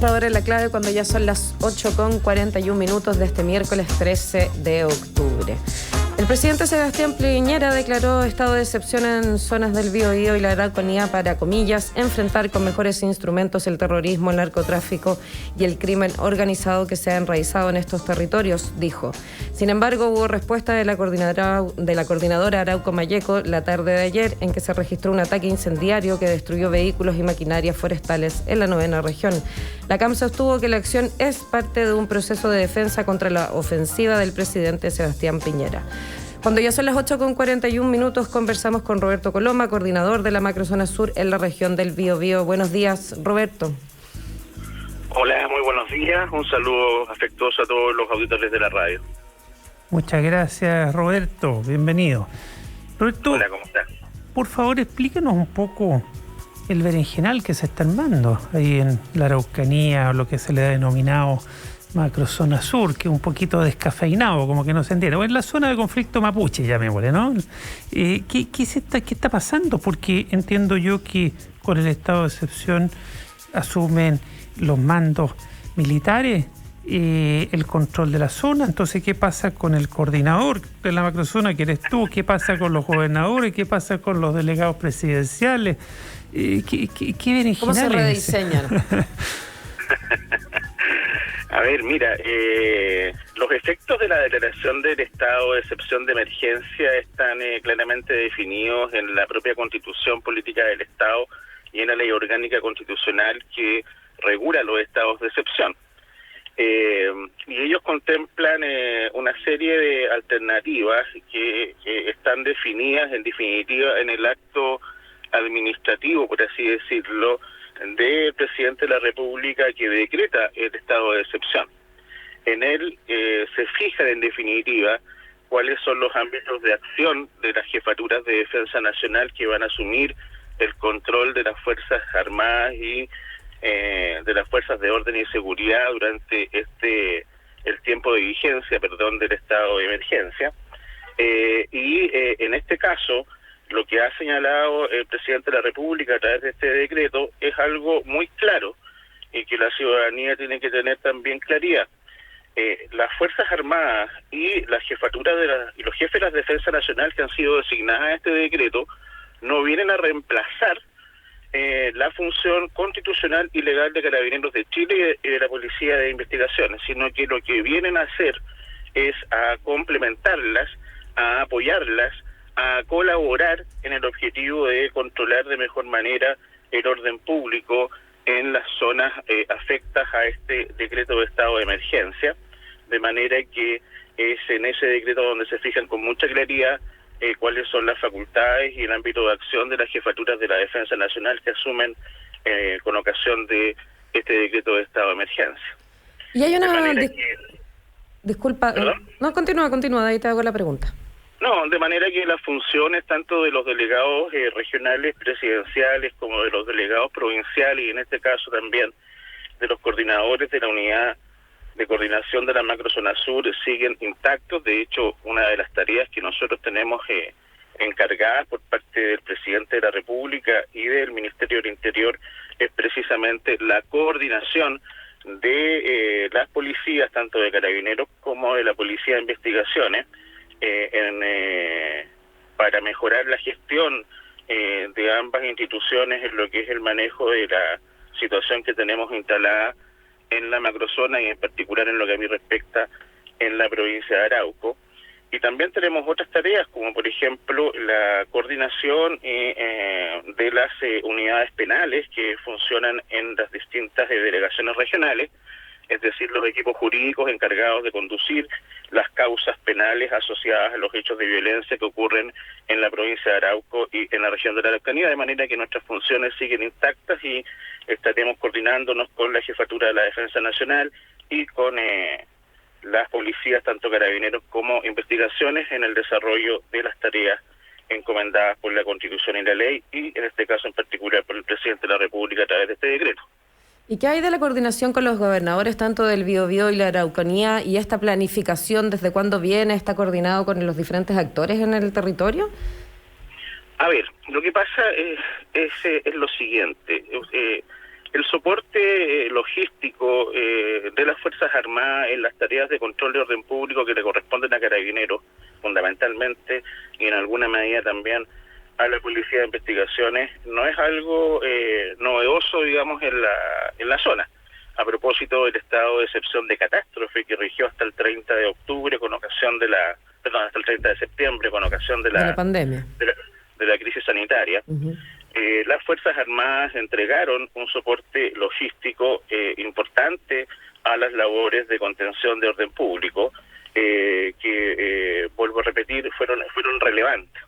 esta hora en La Clave cuando ya son las 8:41 de este miércoles 13 de octubre. El presidente Sebastián Piñera declaró estado de excepción en zonas del Biobío y la Araucanía para, comillas, enfrentar con mejores instrumentos el terrorismo, el narcotráfico y el crimen organizado que se ha enraizado en estos territorios, dijo. Sin embargo, hubo respuesta de la coordinadora Arauco Mayeco la tarde de ayer, en que se registró un ataque incendiario que destruyó vehículos y maquinarias forestales en la 9ª región. La CAM sostuvo que la acción es parte de un proceso de defensa contra la ofensiva del presidente Sebastián Piñera. Cuando ya son las 8:41, conversamos con Roberto Coloma, coordinador de la Macrozona Sur en la región del Biobío. Buenos días, Roberto. Hola, muy buenos días. Un saludo afectuoso a todos los auditores de la radio. Muchas gracias, Roberto. Bienvenido. Roberto, hola, ¿cómo estás? Por favor, explícanos un poco el berenjenal que se está armando ahí en la Araucanía, o lo que se le ha denominado Macrozona Sur, que es un poquito descafeinado, como que no se entiende. O en la zona de conflicto mapuche, llamémosle, ¿no? ¿Qué está pasando? Porque entiendo yo que con el estado de excepción asumen los mandos militares el control de la zona. Entonces, ¿qué pasa con el coordinador de la macrozona, que eres tú? ¿Qué pasa con los gobernadores? ¿Qué pasa con los delegados presidenciales? ¿Qué berenjenal? ¿Cómo se rediseñan? A ver, mira, los efectos de la declaración del estado de excepción de emergencia están claramente definidos en la propia Constitución Política del Estado y en la Ley Orgánica Constitucional que regula los estados de excepción. Y ellos contemplan una serie de alternativas que están definidas, en definitiva, en el acto administrativo, por así decirlo, del presidente de la República que decreta el estado de excepción. En él se fijan en definitiva cuáles son los ámbitos de acción de las jefaturas de defensa nacional que van a asumir el control de las Fuerzas Armadas y de las Fuerzas de Orden y Seguridad durante el tiempo de vigencia, del estado de emergencia. En este caso, lo que ha señalado el presidente de la República a través de este decreto es algo muy claro y que la ciudadanía tiene que tener también claridad. Las Fuerzas Armadas y las jefaturas y los jefes de la Defensa Nacional que han sido designadas a este decreto no vienen a reemplazar la función constitucional y legal de Carabineros de Chile y de la Policía de Investigaciones, sino que lo que vienen a hacer es a complementarlas, a apoyarlas, a colaborar en el objetivo de controlar de mejor manera el orden público en las zonas afectas a este decreto de estado de emergencia, de manera que es en ese decreto donde se fijan con mucha claridad cuáles son las facultades y el ámbito de acción de las jefaturas de la Defensa Nacional que asumen con ocasión de este decreto de estado de emergencia. Y hay una... Disculpa, no, continúa, ahí te hago la pregunta. No, de manera que las funciones tanto de los delegados regionales presidenciales como de los delegados provinciales y en este caso también de los coordinadores de la unidad de coordinación de la Macrozona Sur siguen intactos. De hecho, una de las tareas que nosotros tenemos encargadas por parte del presidente de la República y del Ministerio del Interior es precisamente la coordinación de las policías, tanto de Carabineros como de la Policía de Investigaciones, para mejorar la gestión de ambas instituciones en lo que es el manejo de la situación que tenemos instalada en la macrozona y en particular en lo que a mí respecta en la provincia de Arauco. Y también tenemos otras tareas como por ejemplo la coordinación de las unidades penales que funcionan en las distintas delegaciones regionales, es decir, los equipos jurídicos encargados de conducir las causas penales asociadas a los hechos de violencia que ocurren en la provincia de Arauco y en la región de la Araucanía, de manera que nuestras funciones siguen intactas y estaremos coordinándonos con la Jefatura de la Defensa Nacional y con las policías, tanto Carabineros como Investigaciones, en el desarrollo de las tareas encomendadas por la Constitución y la ley y en este caso en particular por el presidente de la República a través de este decreto. ¿Y qué hay de la coordinación con los gobernadores tanto del Biobío y la Araucanía y esta planificación? ¿Desde cuándo viene? ¿Está coordinado con los diferentes actores en el territorio? A ver, lo que pasa es lo siguiente. El soporte logístico de las Fuerzas Armadas en las tareas de control de orden público que le corresponden a Carabineros, fundamentalmente, y en alguna medida también a la Policía de Investigaciones, no es algo novedoso, digamos, en la zona. A propósito del estado de excepción de catástrofe que rigió hasta el 30 de octubre con ocasión de hasta el 30 de septiembre con ocasión de la pandemia, de la crisis sanitaria. Uh-huh. Las Fuerzas Armadas entregaron un soporte logístico importante a las labores de contención de orden público, que, vuelvo a repetir, fueron relevantes.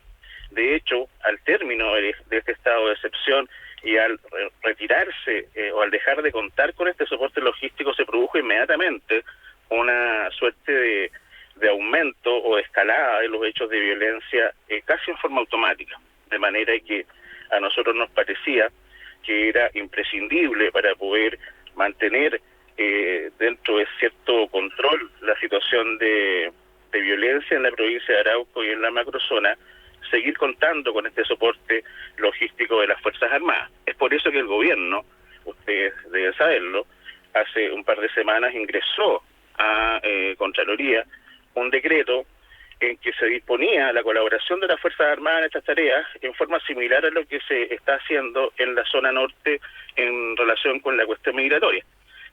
De hecho, al término de este estado de excepción y al retirarse o al dejar de contar con este soporte logístico, se produjo inmediatamente una suerte de aumento o de escalada de los hechos de violencia casi en forma automática, de manera que a nosotros nos parecía que era imprescindible para poder mantener dentro de cierto control la situación de violencia en la provincia de Arauco y en la macrozona, seguir contando con este soporte logístico de las Fuerzas Armadas. Es por eso que el gobierno, ustedes deben saberlo, hace un par de semanas ingresó a Contraloría un decreto en que se disponía la colaboración de las Fuerzas Armadas en estas tareas en forma similar a lo que se está haciendo en la zona norte en relación con la cuestión migratoria.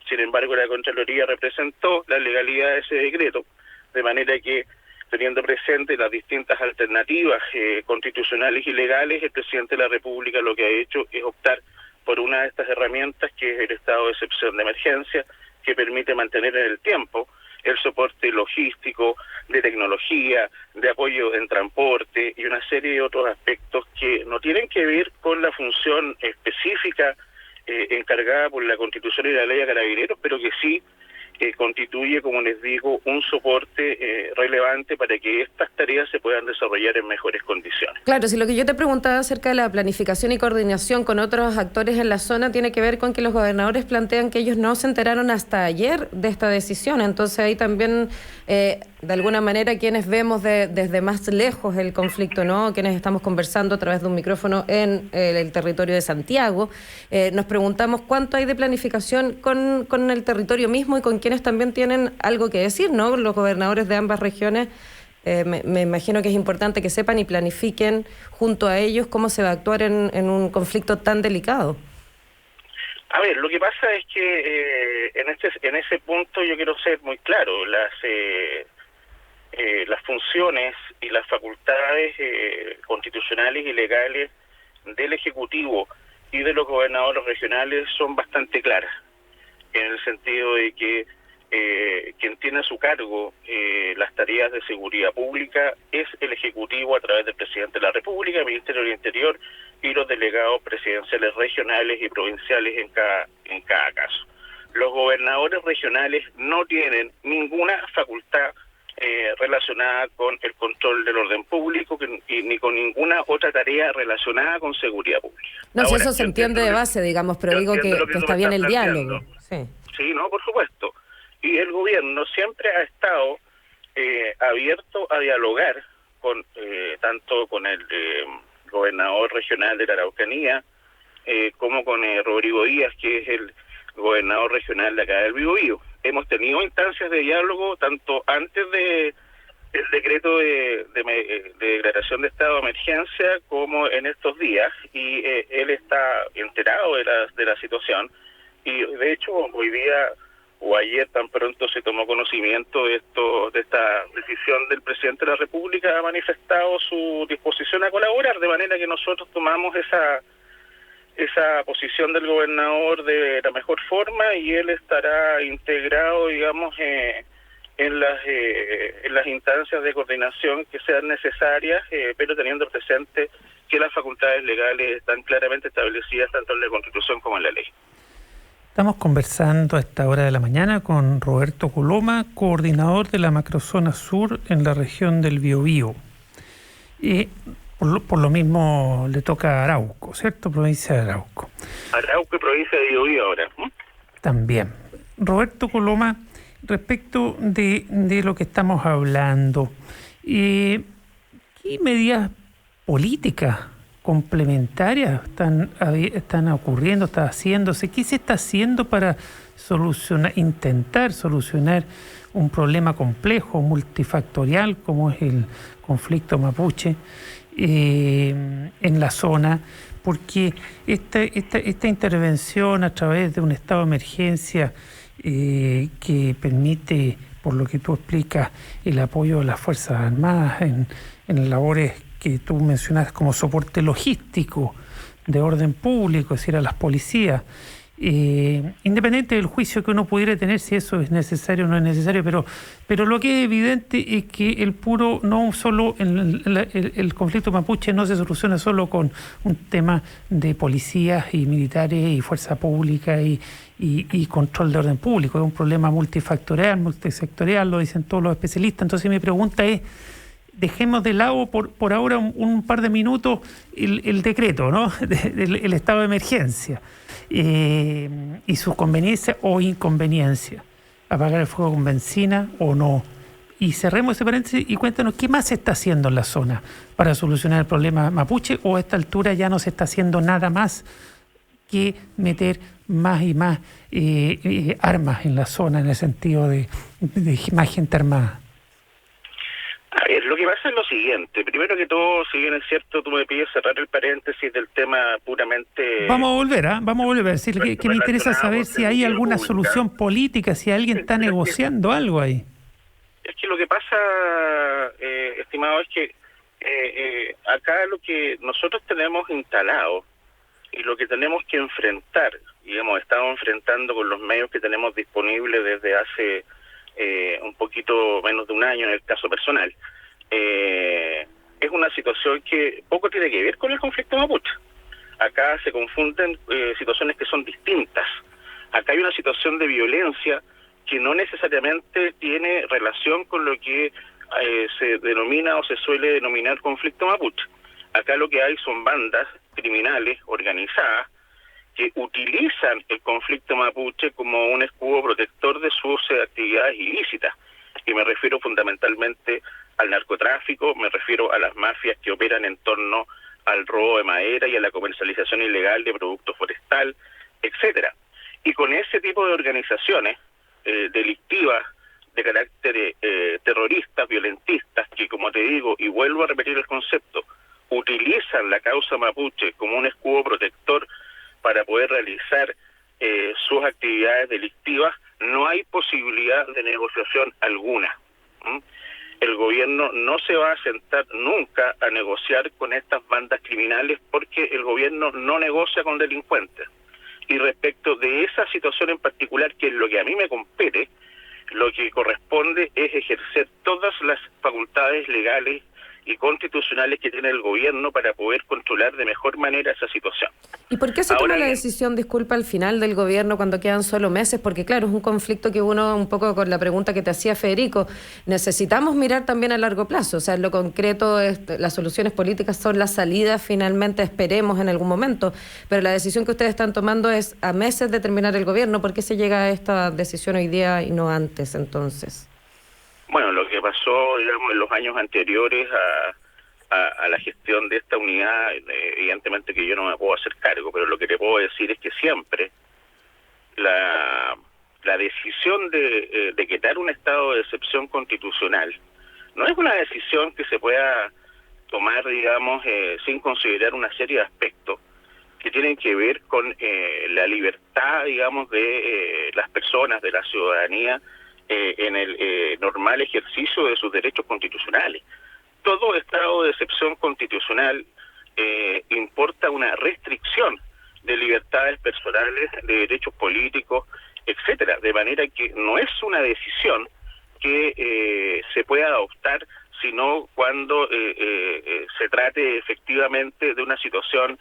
Sin embargo, la Contraloría representó la legalidad de ese decreto, de manera que, teniendo presente las distintas alternativas constitucionales y legales, el presidente de la República lo que ha hecho es optar por una de estas herramientas, que es el estado de excepción de emergencia, que permite mantener en el tiempo el soporte logístico, de tecnología, de apoyo en transporte y una serie de otros aspectos que no tienen que ver con la función específica encargada por la Constitución y la Ley de Carabineros, pero que sí constituye, como les digo, un soporte relevante para que estas tareas se puedan desarrollar en mejores condiciones. Claro, si lo que yo te preguntaba acerca de la planificación y coordinación con otros actores en la zona tiene que ver con que los gobernadores plantean que ellos no se enteraron hasta ayer de esta decisión, entonces ahí también, de alguna manera, quienes vemos desde más lejos el conflicto, ¿no? Quienes estamos conversando a través de un micrófono en el territorio de Santiago, nos preguntamos cuánto hay de planificación con el territorio mismo y con quienes también tienen algo que decir, ¿no? Los gobernadores de ambas regiones, me imagino que es importante que sepan y planifiquen junto a ellos cómo se va a actuar en un conflicto tan delicado. A ver, lo que pasa es que en ese punto yo quiero ser muy claro. Las funciones y las facultades constitucionales y legales del Ejecutivo y de los gobernadores regionales son bastante claras, en el sentido de que quien tiene a su cargo las tareas de seguridad pública es el Ejecutivo a través del Presidente de la República, el Ministerio del Interior y los delegados presidenciales regionales y provinciales en cada caso. Los gobernadores regionales no tienen ninguna facultad relacionada con el control del orden público ni con ninguna otra tarea relacionada con seguridad pública. No, si eso se entiende de base, digamos, pero digo que está bien el diálogo. Sí, no, por supuesto. Y el gobierno siempre ha estado abierto a dialogar con tanto con el gobernador regional de la Araucanía como con Rodrigo Díaz, que es el gobernador regional de acá del Biobío. Hemos tenido instancias de diálogo tanto antes del decreto de declaración de estado de emergencia como en estos días, y él está enterado de la situación, y de hecho hoy día o ayer tan pronto se tomó conocimiento de esta decisión del presidente de la República, ha manifestado su disposición a colaborar, de manera que nosotros tomamos esa posición del gobernador de la mejor forma, y él estará integrado, digamos, en las instancias de coordinación que sean necesarias, pero teniendo presente que las facultades legales están claramente establecidas tanto en la Constitución como en la ley. Estamos conversando a esta hora de la mañana con Roberto Coloma, coordinador de la macrozona sur en la región del Biobío. Por lo mismo le toca a Arauco, ¿cierto? Provincia de Arauco. Arauco y provincia de Biobío ahora. También. Roberto Coloma, respecto de lo que estamos hablando, ¿qué medidas políticas complementarias están ocurriendo, está haciéndose? ¿Qué se está haciendo para intentar solucionar un problema complejo, multifactorial, como es el conflicto mapuche en la zona? Porque esta intervención a través de un estado de emergencia que permite, por lo que tú explicas, el apoyo de las Fuerzas Armadas en labores que tú mencionas como soporte logístico de orden público, es decir, a las policías, independiente del juicio que uno pudiera tener si eso es necesario o no es necesario, pero lo que es evidente es que el conflicto mapuche no se soluciona solo con un tema de policías y militares y fuerza pública y control de orden público. Es un problema multifactorial, multisectorial, lo dicen todos los especialistas. Entonces mi pregunta es: dejemos de lado por ahora un par de minutos el decreto, ¿no? El estado de emergencia y sus conveniencias o inconveniencias. Apagar el fuego con benzina o no. Y cerremos ese paréntesis y cuéntanos qué más se está haciendo en la zona para solucionar el problema mapuche, o a esta altura ya no se está haciendo nada más que meter más y más armas en la zona, en el sentido de más gente armada. A ver, lo que pasa es lo siguiente. Primero que todo, si bien es cierto, tú me pides cerrar el paréntesis del tema puramente... Vamos a volver. Es decir, que me interesa saber si hay alguna solución política, si alguien está negociando algo ahí. Es que lo que pasa, estimado, es que acá lo que nosotros tenemos instalado y lo que tenemos que enfrentar, y hemos estado enfrentando con los medios que tenemos disponibles desde hace un poquito menos de un año en el caso personal, es una situación que poco tiene que ver con el conflicto mapuche. Acá se confunden situaciones que son distintas. Acá hay una situación de violencia que no necesariamente tiene relación con lo que se denomina o se suele denominar conflicto mapuche. Acá lo que hay son bandas criminales organizadas que utilizan el conflicto mapuche como un escudo protector de sus actividades ilícitas. Y me refiero fundamentalmente al narcotráfico, me refiero a las mafias que operan en torno al robo de madera y a la comercialización ilegal de productos forestal, etcétera. Y con ese tipo de organizaciones delictivas de carácter terroristas, violentistas, que, como te digo, y vuelvo a repetir el concepto, utilizan la causa mapuche como un escudo protector para poder realizar sus actividades delictivas, no hay posibilidad de negociación alguna. El gobierno no se va a sentar nunca a negociar con estas bandas criminales, porque el gobierno no negocia con delincuentes. Y respecto de esa situación en particular, que es lo que a mí me compete, lo que corresponde es ejercer todas las facultades legales y constitucionales que tiene el gobierno para poder controlar de mejor manera esa situación. ¿Y por qué se toma la decisión, disculpa, al final del gobierno cuando quedan solo meses? Porque claro, es un conflicto que uno, un poco con la pregunta que te hacía Federico, necesitamos mirar también a largo plazo. O sea, en lo concreto, las soluciones políticas son la salida, finalmente, esperemos en algún momento. Pero la decisión que ustedes están tomando es a meses de terminar el gobierno. ¿Por qué se llega a esta decisión hoy día y no antes, entonces? Bueno, lo que pasó, digamos, en los años anteriores a la gestión de esta unidad, evidentemente que yo no me puedo hacer cargo, pero lo que te puedo decir es que siempre la decisión de decretar un estado de excepción constitucional no es una decisión que se pueda tomar, digamos, sin considerar una serie de aspectos que tienen que ver con la libertad, digamos, de las personas, de la ciudadanía, en el normal ejercicio de sus derechos constitucionales. Todo estado de excepción constitucional importa una restricción de libertades personales, de derechos políticos, etcétera, de manera que no es una decisión que se pueda adoptar, sino cuando se trate efectivamente de una situación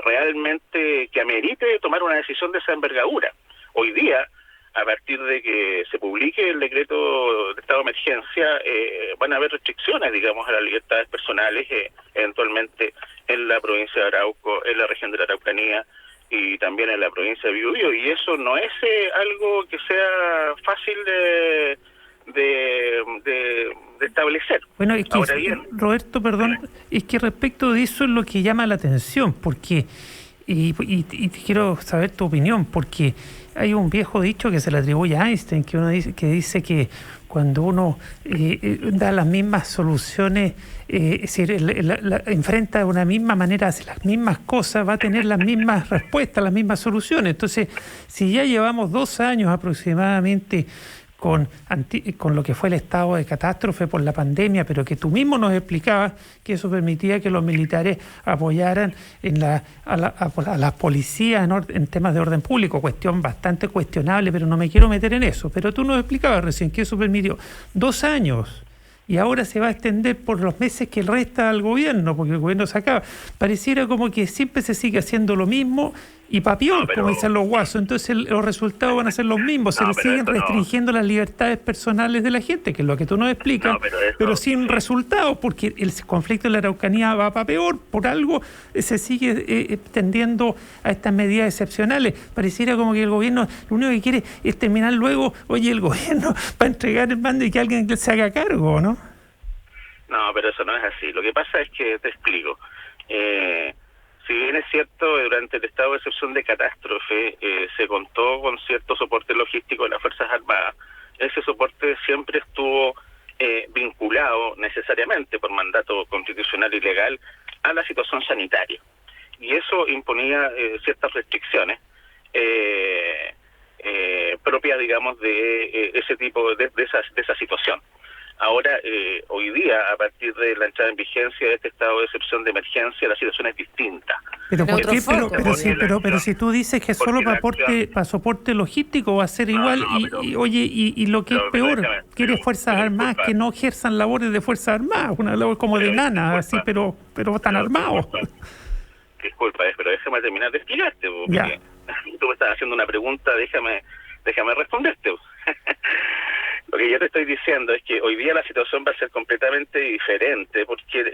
realmente que amerite tomar una decisión de esa envergadura. Hoy día, a partir de que se publique el decreto de estado de emergencia, van a haber restricciones, digamos, a las libertades personales, eventualmente en la provincia de Arauco, en la región de la Araucanía y también en la provincia de Biobío, y eso no es algo que sea fácil de establecer. Bueno, es que, Ahora bien, Roberto, perdón, es que respecto de eso es lo que llama la atención, porque, y quiero saber tu opinión, porque hay un viejo dicho que se le atribuye a Einstein, que dice que cuando uno da las mismas soluciones, es decir, enfrenta de una misma manera, hace las mismas cosas, va a tener las mismas respuestas, las mismas soluciones. Entonces, si ya llevamos 2 años aproximadamente con lo que fue el estado de catástrofe por la pandemia, pero que tú mismo nos explicabas que eso permitía que los militares apoyaran a las policías en temas de orden público, cuestión bastante cuestionable, pero no me quiero meter en eso. Pero tú nos explicabas recién que eso permitió 2 años y ahora se va a extender por los meses que resta al gobierno, porque el gobierno se acaba. Pareciera como que siempre se sigue haciendo lo mismo y papión, como dicen los guasos. Entonces los resultados van a ser los mismos, se le siguen restringiendo las libertades personales de la gente, que es lo que tú nos explicas, pero sin resultados, porque el conflicto en la Araucanía va para peor, por algo se sigue tendiendo a estas medidas excepcionales. Pareciera como que el gobierno lo único que quiere es terminar luego, el gobierno para entregar el mando y que alguien se haga cargo, ¿no? No, pero eso no es así. Lo que pasa es que, te explico, si bien es cierto, durante el estado de excepción de catástrofe se contó con cierto soporte logístico de las Fuerzas Armadas, ese soporte siempre estuvo vinculado necesariamente por mandato constitucional y legal a la situación sanitaria. Y eso imponía ciertas restricciones propias, digamos, de ese tipo de esa situación. Ahora, hoy día, a partir de la entrada en vigencia de este estado de excepción de emergencia, la situación es distinta. ¿Pero por qué? Pero si tú dices que solo para soporte logístico va a ser igual, y lo que es peor, quiere Fuerzas Armadas que no ejerzan labores de Fuerzas Armadas, una labor como de nana, así, pero están armados. Disculpa, pero déjame terminar de explicarte, porque tú me estás haciendo una pregunta, déjame responderte. Lo que yo te estoy diciendo es que hoy día la situación va a ser completamente diferente, porque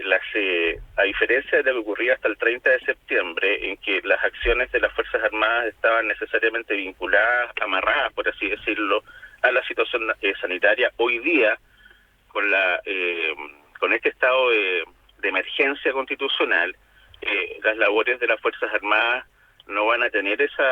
a diferencia de lo que ocurría hasta el 30 de septiembre, en que las acciones de las Fuerzas Armadas estaban necesariamente vinculadas, amarradas, por así decirlo, a la situación sanitaria, hoy día, con este estado de emergencia constitucional, las labores de las Fuerzas Armadas no van a tener esa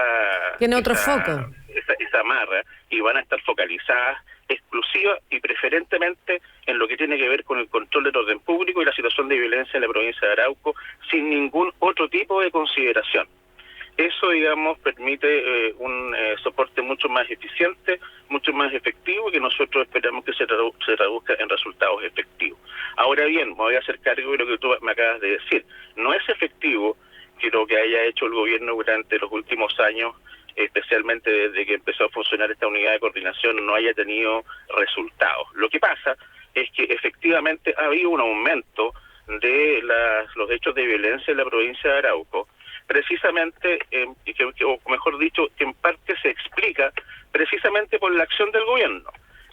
amarra, y van a estar focalizadas exclusiva y preferentemente en lo que tiene que ver con el control del orden público y la situación de violencia en la provincia de Arauco, sin ningún otro tipo de consideración. Eso, digamos, permite un soporte mucho más eficiente, mucho más efectivo, que nosotros esperamos que se traduzca en resultados efectivos. Ahora bien, me voy a hacer cargo de lo que tú me acabas de decir. No es efectivo que lo que haya hecho el gobierno durante los últimos años, especialmente desde que empezó a funcionar esta unidad de coordinación, no haya tenido resultados. Lo que pasa es que efectivamente ha habido un aumento de los hechos de violencia en la provincia de Arauco, precisamente, o mejor dicho, que en parte se explica precisamente por la acción del gobierno.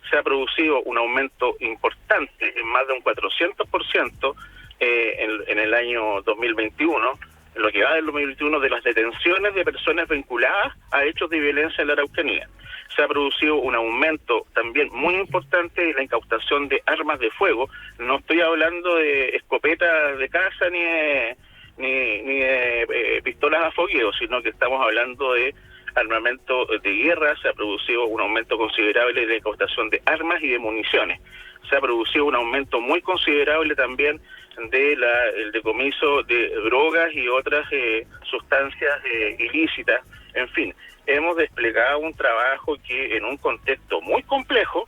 Se ha producido un aumento importante, en más de un 400%, en el año 2021, en lo que va del 2021, de las detenciones de personas vinculadas a hechos de violencia en la Araucanía. Se ha producido un aumento también muy importante de la incautación de armas de fuego. No estoy hablando de escopetas de caza ni de pistolas a fogueo, sino que estamos hablando de armamento de guerra. Se ha producido un aumento considerable de la incautación de armas y de municiones. Se ha producido un aumento muy considerable también el decomiso de drogas y otras sustancias ilícitas. En fin, hemos desplegado un trabajo que en un contexto muy complejo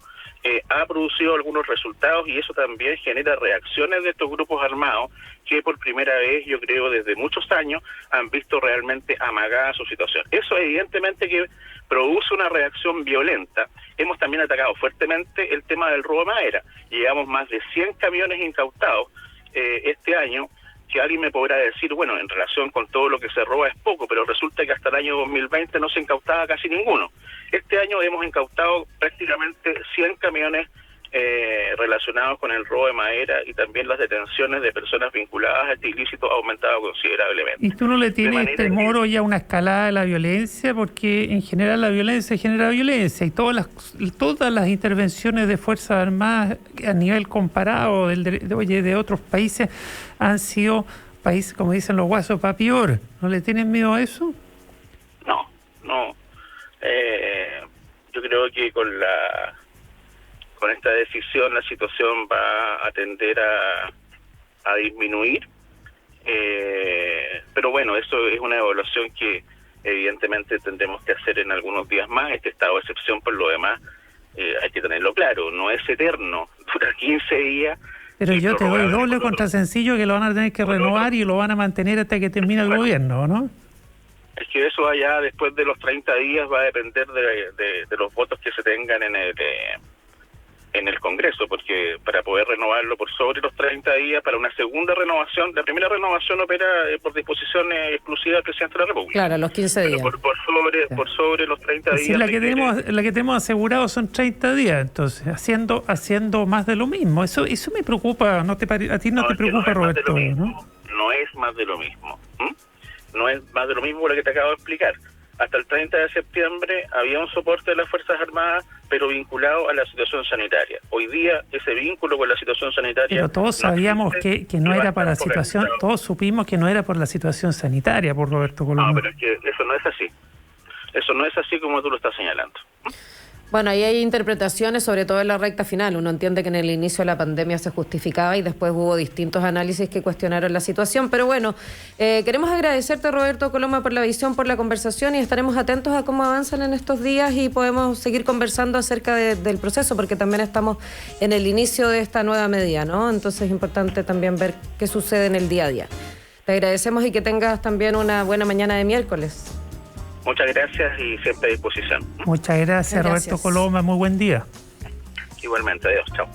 ha producido algunos resultados, y eso también genera reacciones de estos grupos armados que por primera vez, yo creo, desde muchos años han visto realmente amagada su situación. Eso evidentemente que produce una reacción violenta. Hemos también atacado fuertemente el tema del robo de madera. Llevamos más de 100 camiones incautados este año, que alguien me podrá decir, bueno, en relación con todo lo que se roba es poco, pero resulta que hasta el año 2020 no se incautaba casi ninguno. Este año hemos incautado prácticamente 100 camiones relacionados con el robo de madera y también las detenciones de personas vinculadas a este ilícito ha aumentado considerablemente. ¿Y tú no le tienes temor hoy a una escalada de la violencia? Porque en general la violencia genera violencia y todas las intervenciones de Fuerzas Armadas a nivel comparado de otros países han sido países, como dicen los guasos, pa' peor. ¿No le tienen miedo a eso? No. Yo creo que con esta decisión la situación va a tender a disminuir, pero bueno, eso es una evaluación que evidentemente tendremos que hacer en algunos días más. Este estado de excepción, por lo demás, hay que tenerlo claro, no es eterno, dura 15 días. Pero yo te doy doble contra sencillo que lo van a tener que renovar y lo van a mantener hasta que termine el gobierno, ¿no? Es que eso allá después de los 30 días va a depender de los votos que se tengan en el Congreso, porque para poder renovarlo por sobre los 30 días, para una segunda renovación, la primera renovación opera por disposición exclusiva del Presidente de la República. Claro, los 15 días. Por sobre los 30 días. Sí, la que tenemos asegurado son 30 días, entonces, haciendo más de lo mismo. Eso me preocupa, ¿a ti no te preocupa, Roberto? No es más de lo mismo. No es más de lo mismo lo que te acabo de explicar. Hasta el 30 de septiembre había un soporte de las Fuerzas Armadas, pero vinculado a la situación sanitaria. Hoy día ese vínculo con la situación sanitaria... Pero todos sabíamos que no era para la situación, todos supimos que no era por la situación sanitaria, por Roberto Coloma. No, pero es que eso no es así. Eso no es así como tú lo estás señalando. Bueno, ahí hay interpretaciones, sobre todo en la recta final. Uno entiende que en el inicio de la pandemia se justificaba y después hubo distintos análisis que cuestionaron la situación. Pero bueno, queremos agradecerte, Roberto Coloma, por la visión, por la conversación y estaremos atentos a cómo avanzan en estos días y podemos seguir conversando acerca del proceso, porque también estamos en el inicio de esta nueva medida, ¿no? Entonces es importante también ver qué sucede en el día a día. Te agradecemos y que tengas también una buena mañana de miércoles. Muchas gracias y siempre a disposición. Muchas gracias, Roberto Coloma. Muy buen día. Igualmente, adiós, chao.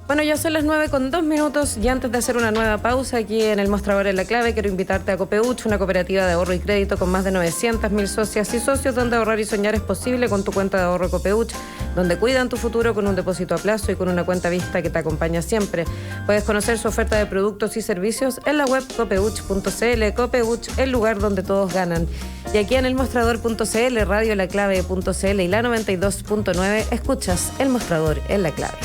Bueno, ya son las 9:02 y antes de hacer una nueva pausa aquí en el Mostrador en la Clave, quiero invitarte a Copeuch, una cooperativa de ahorro y crédito con más de 900.000 socias y socios, donde ahorrar y soñar es posible con tu cuenta de ahorro Copeuch, donde cuidan tu futuro con un depósito a plazo y con una cuenta vista que te acompaña siempre. Puedes conocer su oferta de productos y servicios en la web copeuch.cl. Copeuch, el lugar donde todos ganan. Y aquí en el Mostrador.cl, radiolaclave.cl y la 92.9, escuchas el Mostrador en la Clave.